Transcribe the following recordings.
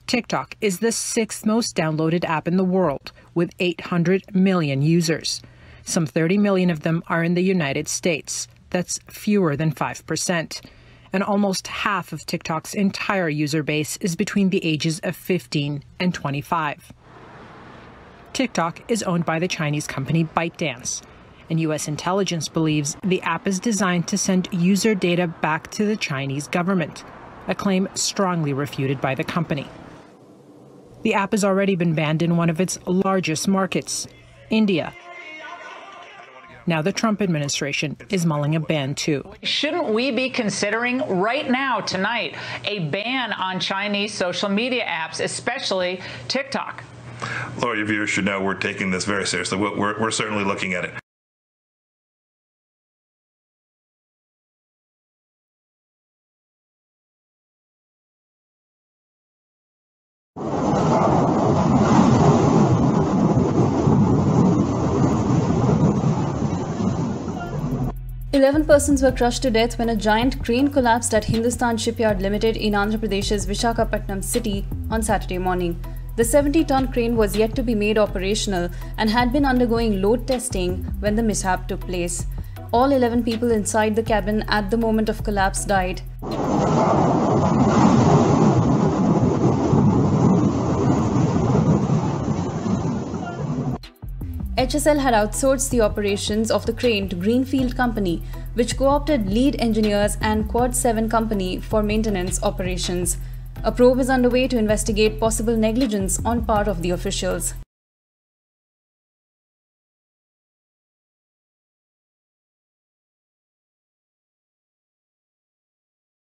TikTok is the sixth most downloaded app in the world, with 800 million users. Some 30 million of them are in the United States. That's fewer than 5%. And almost half of TikTok's entire user base is between the ages of 15 and 25. TikTok is owned by the Chinese company ByteDance, and U.S. intelligence believes the app is designed to send user data back to the Chinese government, a claim strongly refuted by the company. The app has already been banned in one of its largest markets, India. Now the Trump administration is mulling a ban too. Shouldn't we be considering right now, tonight, a ban on Chinese social media apps, especially TikTok? Laura, your viewers should know we're taking this very seriously. We're certainly looking at it. Eleven persons were crushed to death when a giant crane collapsed at Hindustan Shipyard Limited in Andhra Pradesh's Vishakhapatnam city on Saturday morning. The 70-ton crane was yet to be made operational and had been undergoing load testing when the mishap took place. All 11 people inside the cabin at the moment of collapse died. HSL had outsourced the operations of the crane to Greenfield Company, which co-opted lead engineers and Quad 7 Company for maintenance operations. A probe is underway to investigate possible negligence on part of the officials.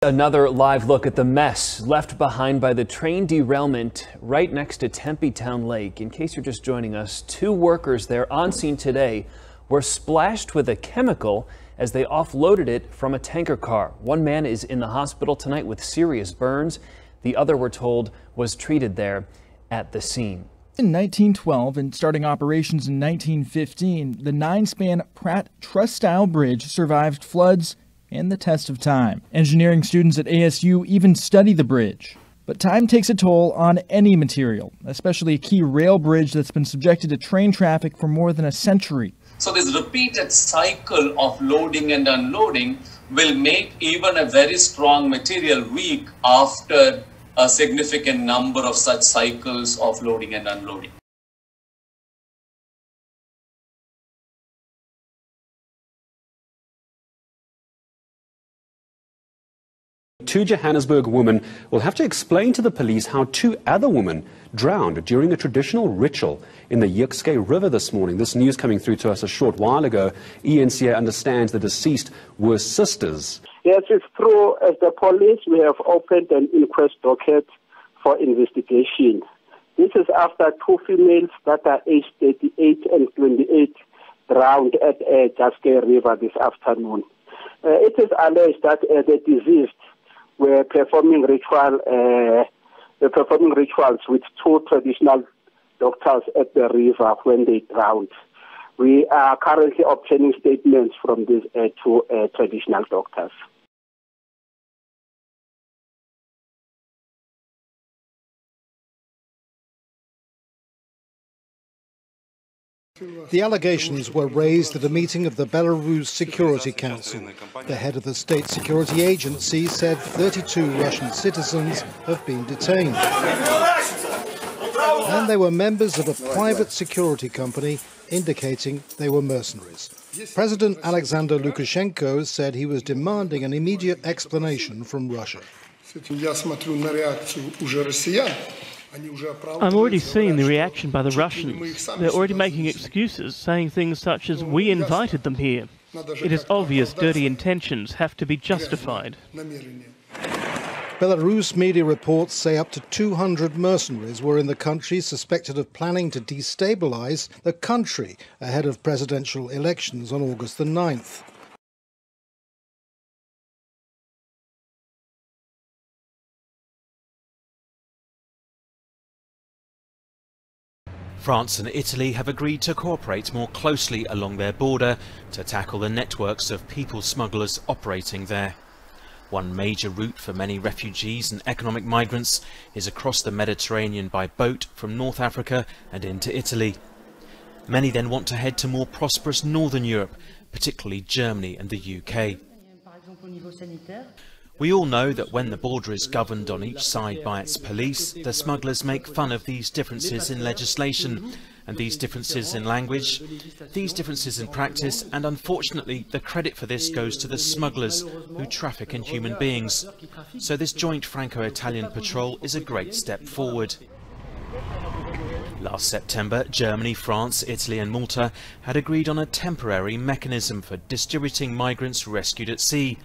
Another live look at the mess left behind by the train derailment right next to Tempe Town Lake. In case you're just joining us, 2 workers there on scene today were splashed with a chemical as they offloaded it from a tanker car. One man is in the hospital tonight with serious burns. The other, we're told, was treated there at the scene. In 1912 and starting operations in 1915, the 9-span Pratt truss-style bridge survived floods and the test of time. Engineering students at ASU even study the bridge. But time takes a toll on any material, especially a key rail bridge that's been subjected to train traffic for more than a century. So this repeated cycle of loading and unloading will make even a very strong material weak after a significant number of such cycles of loading and unloading. 2 Johannesburg women will have to explain to the police how 2 other women drowned during a traditional ritual in the Yukske River this morning. This news coming through to us a short while ago. ENCA understands the deceased were sisters. Yes, it's true. As the police, we have opened an inquest docket for investigation. This is after 2 females that are aged 38 and 28 drowned at Jazeera River this afternoon. It is alleged that the deceased were performing rituals with 2 traditional doctors at the river when they drowned. We are currently obtaining statements from these 2 traditional doctors. The allegations were raised at a meeting of the Belarus Security Council. The head of the state security agency said 32 Russian citizens have been detained. And they were members of a private security company, indicating they were mercenaries. President Alexander Lukashenko said he was demanding an immediate explanation from Russia. I'm already seeing the reaction by the Russians. They're already making excuses, saying things such as, "We invited them here." It is obvious dirty intentions have to be justified. Belarus media reports say up to 200 mercenaries were in the country suspected of planning to destabilize the country ahead of presidential elections on August the 9th. France and Italy have agreed to cooperate more closely along their border to tackle the networks of people smugglers operating there. One major route for many refugees and economic migrants is across the Mediterranean by boat from North Africa and into Italy. Many then want to head to more prosperous northern Europe, particularly Germany and the UK. We all know that when the border is governed on each side by its police, the smugglers make fun of these differences in legislation, and these differences in language, these differences in practice, and unfortunately the credit for this goes to the smugglers who traffic in human beings. So this joint Franco-Italian patrol is a great step forward. Last September, Germany, France, Italy and Malta had agreed on a temporary mechanism for distributing migrants rescued at sea.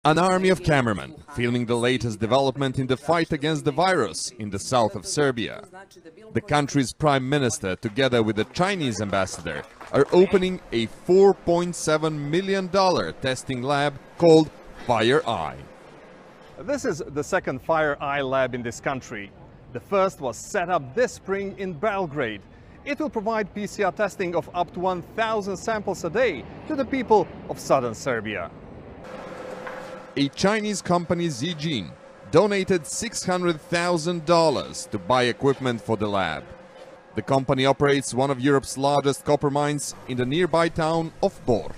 An army of cameramen filming the latest development in the fight against the virus in the south of Serbia. The country's prime minister, together with the Chinese ambassador, are opening a $4.7 million testing lab called FireEye. This is the second FireEye lab in this country. The first was set up this spring in Belgrade. It will provide PCR testing of up to 1,000 samples a day to the people of southern Serbia. A Chinese company, Zijin, donated $600,000 to buy equipment for the lab. The company operates one of Europe's largest copper mines in the nearby town of Bor.